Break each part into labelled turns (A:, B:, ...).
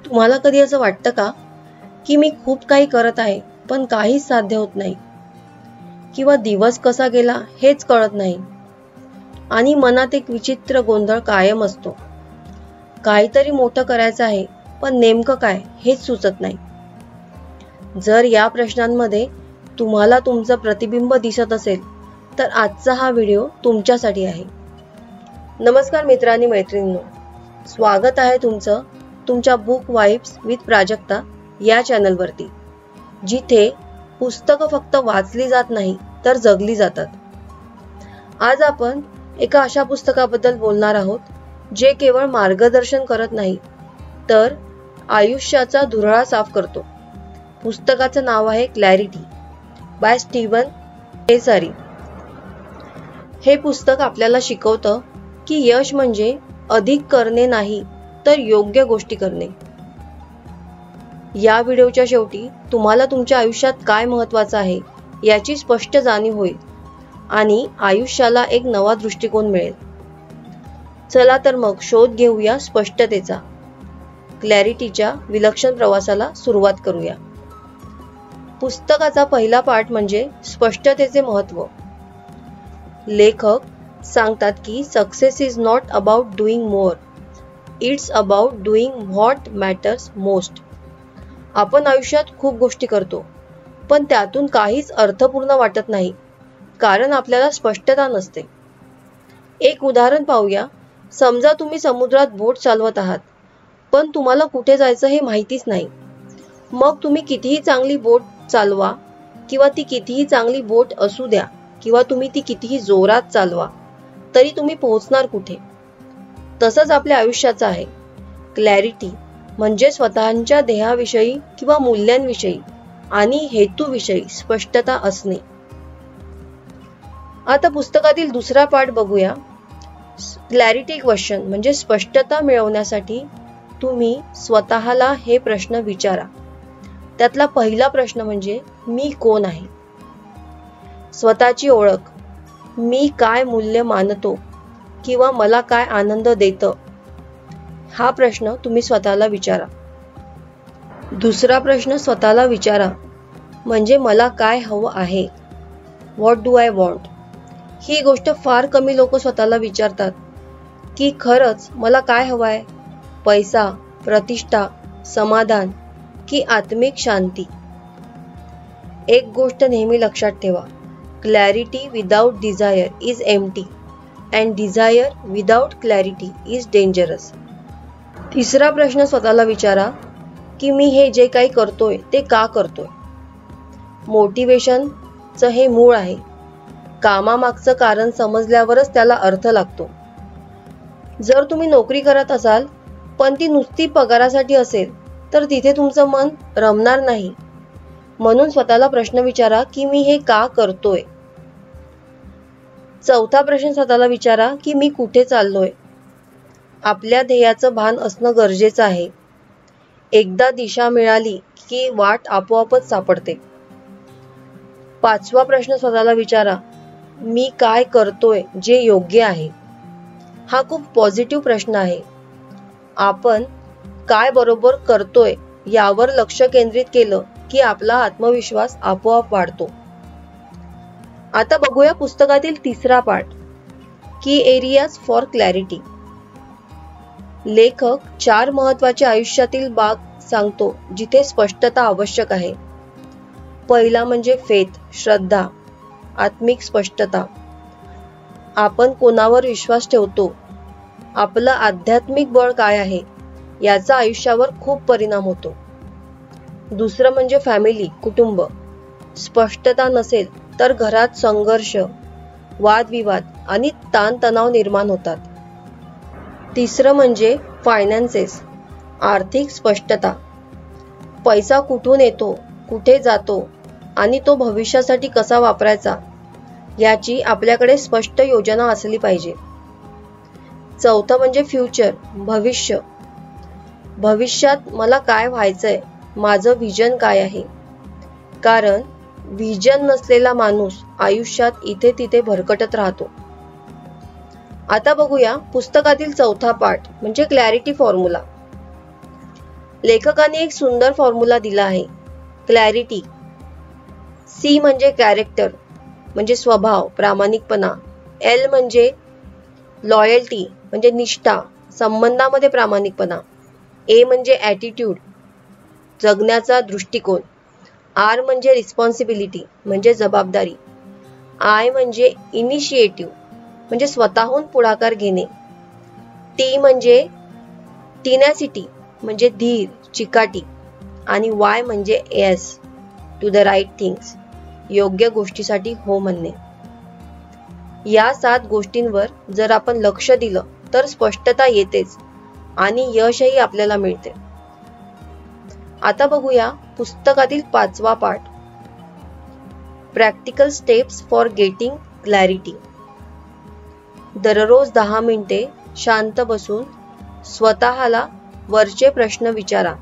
A: तुम्हाला कधी असं वाटतं का की मी खूप काही करत आहे पण काहीच साध्य होत नाही, किंवा दिवस कसा गेला हेच कळत नाही आणि मनात एक विचित्र गोंधळ कायम असतो. काहीतरी मोठं करायचं आहे पण नेमकं काय हेच सुचत नाही. जर या प्रश्नांमध्ये तुम्हाला तुमचं प्रतिबिंब दिसत असेल तर आजचा हा व्हिडिओ तुमच्यासाठी आहे. नमस्कार मित्रांनी मैत्रिणींनो, स्वागत आहे तुमचं तुमच्या बुक वाइब्स विथ प्राजक्ता या चॅनलवरती, जिथे पुस्तकं फक्त वाचली जात नाही तर जगली जातात. आज आपण एका अशा पुस्तकाबद्दल बोलणार आहोत जे केवळ मार्गदर्शन करत नाही तर आयुष्याचा धुरळा साफ करतो. पुस्तकाचं नाव आहे क्लॅरिटी बाय स्टीवन पेसारी. हे पुस्तक आपल्याला शिकवतं की यश म्हणजे अधिक करणे नाही तर योग्य गोष्टी करणे. या व्हिडिओच्या शेवटी तुम्हाला तुमच्या आयुष्यात काय महत्त्वाचं आहे याची स्पष्ट जाणीव होईल आणि आयुष्याला एक नवा दृष्टिकोन मिळेल. चला तर मग शोध घेऊया स्पष्टतेचा. क्लॅरिटीच्या विलक्षण प्रवासाला सुरुवात करूया. पुस्तकाचा पहिला पाठ म्हणजे स्पष्टतेचे महत्त्व. लेखक सांगतात की success is not about doing more, it's about doing what matters most. आपण आयुष्यात खूप गोष्टी करतो पण त्यातून काहीच अर्थपूर्ण वाटत नाही कारण आपल्याला स्पष्टता नसते. एक उदाहरण पाहूया. समजा तुम्ही समुद्रात बोट चालवत आहात पण तुम्हाला कुठे जायचं हे माहितीच नाही. मग तुम्ही कितीही चांगली बोट चालवा किंवा ती कितीही चांगली बोट असू द्या किंवा तुम्ही ती कितीही जोरात चालवा तरी तुम्ही पोहोचणार कुठे? तसंच आपल्या आयुष्याचं आहे. क्लॅरिटी म्हणजे स्वतःच्या ध्येयाविषयी किंवा मूल्यांविषयी आणि हेतूविषयी स्पष्टता असणे. आता पुस्तकातील दुसरा पाठ बघूया. क्लॅरिटी क्वेश्चन म्हणजे स्पष्टता मिळवण्यासाठी तुम्ही स्वतःला हे प्रश्न विचारा. त्यातला पहिला प्रश्न म्हणजे मी कोण आहे? स्वतःची ओळख. मी काय मूल्य मानतो किंवा मला काय आनंद देतं? हा प्रश्न तुम्ही स्वतःला विचारा. दुसरा प्रश्न स्वतःला विचारा म्हणजे मला काय हवं आहे? What do I want? ही गोष्ट फार कमी लोक स्वतःला विचारतात की खरंच मला काय हवं आहे? पैसा, प्रतिष्ठा, समाधान की आत्मिक शांती? एक गोष्ट नेहमी लक्षात ठेवा. Clarity without desire is empty and desire without clarity is dangerous. तिसरा प्रश्न स्वतःला विचारा की मी हे जे काही करतोय ते का करतोय? मोटिवेशनचं हे मूळ आहे. कामामागचं कारण समजल्यावरच त्याला अर्थ लागतो. जर तुम्ही नोकरी करत असाल पण ती नुसती पगारासाठी असेल तर तिथे तुमचं मन रमणार नाही. म्हणून स्वतःला प्रश्न विचारा की मी हे का करतोय? चौथा प्रश्न स्वतःला विचारा की मी कुठे चाललोय? आपल्या ध्येयाचं भान असणं गरजेचं आहे. एकदा दिशा मिळाली की वाट आपोआपच सापडते. पाचवा प्रश्न स्वतःला विचारा मी काय करतोय जे योग्य आहे? हा खूप पॉझिटिव्ह प्रश्न आहे. आपण काय बरोबर करतोय यावर लक्ष केंद्रित केलं की आपला आत्मविश्वास आपोआप वाढतो. आता बघूया पुस्तकातील तिसरा पाठ, की एरियाज फॉर क्लॅरिटी. लेखक 4 महत्त्वाचे आयुष्यातील भाग सांगतो जिथे स्पष्टता आवश्यक आहे. पहिला म्हणजे फेथ, श्रद्धा, आत्मिक स्पष्टता. आपण कोणावर विश्वास ठेवतो, आपलं आध्यात्मिक बळ काय आहे याचा आयुष्यावर खूप परिणाम होतो. दुसरं म्हणजे फॅमिली, कुटुंब. स्पष्टता नसेल तर घरात संघर्ष, वादविवाद आणि ताणतणाव निर्माण होतात. तिसरं म्हणजे फायनान्सेस, आर्थिक स्पष्टता. पैसा कुठून येतो, कुठे जातो आणि तो भविष्यासाठी कसा वापरायचा याची आपल्याकडे स्पष्ट योजना असली पाहिजे. चौथं म्हणजे फ्युचर, भविष्य. भविष्यात मला काय व्हायचंय, माझं व्हिजन काय आहे? कारण व्हिजन नसलेला माणूस आयुष्यात इथे तिथे भरकटत राहतो. आता बघूया पुस्तकातील चौथा पाठ म्हणजे क्लॅरिटी फॉर्म्युला. लेखकाने एक सुंदर फॉर्म्युला दिला आहे. क्लॅरिटी. C म्हणजे कॅरेक्टर म्हणजे स्वभाव, प्रामाणिकपणा. L म्हणजे लॉयल्टी म्हणजे निष्ठा, संबंधामध्ये प्रामाणिकपणा. A म्हणजे ॲटिट्यूड, जगण्याचा दृष्टिकोन. R म्हणजे रिस्पॉन्सिबिलिटी म्हणजे जबाबदारी. I म्हणजे इनिशिएटिव्ह म्हणजे स्वतःहून पुढाकार घेणे. T म्हणजे टिनॅसिटी म्हणजे धीर, चिकाटी. आणि Y म्हणजे S to the right things, योग्य गोष्टीसाठी हो म्हणणे. या 7 गोष्टींवर जर आपण लक्ष दिलं तर स्पष्टता येतेच आणि यशही आपल्याला मिळते. आता बघूया पुस्तकातील 5वा पाठ, practical steps for getting clarity. दररोज 10 मिनिटे शांत बसून स्वतःला वरचे प्रश्न विचारा,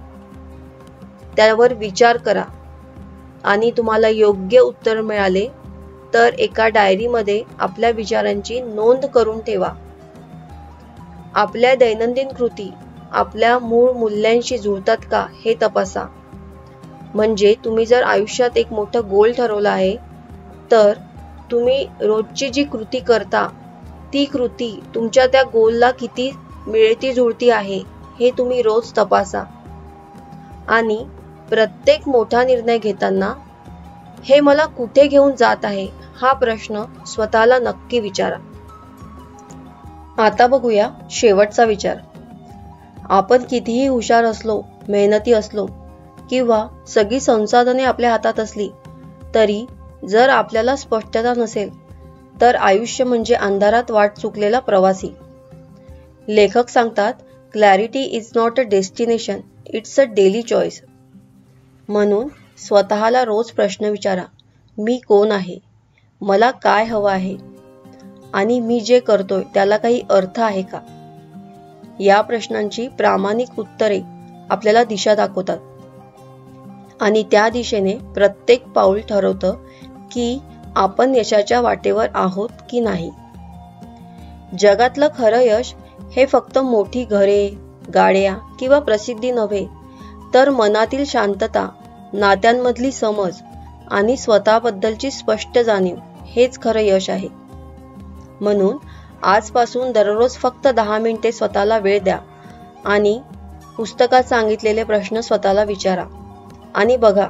A: त्यावर विचार करा आणि तुम्हाला योग्य उत्तर मिळाले तर एका डायरीमध्ये आपल्या विचारांची नोंद करून ठेवा. आपल्या दैनंदिन कृती आपल्या मूळ मूल्यांशी जुळतात का हे तपासा. म्हणजे तुम्ही जर आयुष्यात एक मोठं गोल ठरवलं आहे तर तुम्ही रोजची जी कृती करता ती कृती तुमच्या त्या गोलला किती मिळती जुळती आहे हे तुम्ही रोज तपासा. आणि प्रत्येक मोठा निर्णय घेताना हे मला कुठे घेऊन जात आहे हा प्रश्न स्वतःला नक्की विचारा. आता बघूया शेवटचा विचार. आपण कितीही हुशार असलो, मेहनती असलो किंवा सगळी संसाधने आपल्या हातात असली तरी जर आपल्याला स्पष्टता नसेल तर आयुष्य म्हणजे अंधारात वाट चुकलेला प्रवासी. लेखक सांगतात, clarity is not a destination, it's a daily choice. म्हणून स्वतःला रोज प्रश्न विचारा, मी कोण आहे, मला काय हवं आहे आणि मी जे करतोय त्याला काही अर्थ आहे का. या प्रश्नांची प्रामाणिक उत्तरे आपल्याला दिशा दाखवतात आणि त्या दिशेने प्रत्येक पाऊल ठरवतं की आपण यशाच्या वाटेवर आहोत की नाही. जगातलं खरं यश हे फक्त मोठी घरे, गाड्या किंवा प्रसिद्धी नव्हे तर मनातील शांतता, नात्यांमधली समज आणि स्वतःबद्दलची स्पष्ट जाणीव हेच खरं यश आहे. म्हणून आजपासून दररोज फक्त 10 मिनिटे स्वतःला वेळ द्या आणि पुस्तकात सांगितलेले प्रश्न स्वतःला विचारा आणि बघा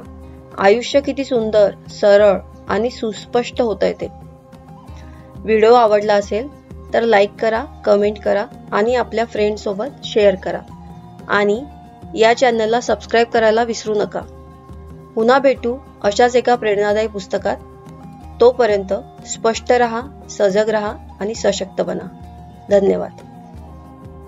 A: आयुष्य किती सुंदर, सरळ आणि सुस्पष्ट होतंय ते. व्हिडिओ आवडला असेल तर लाईक करा, कमेंट करा आणि आपल्या फ्रेंड्स सोबत शेअर करा आणि या चॅनलला सबस्क्राईब करायला विसरू नका. पुन्हा भेटू अशाच एका प्रेरणादायी पुस्तकात. तोपर्यंत स्पष्ट रहा, सजग रहा आणि सशक्त बना. धन्यवाद.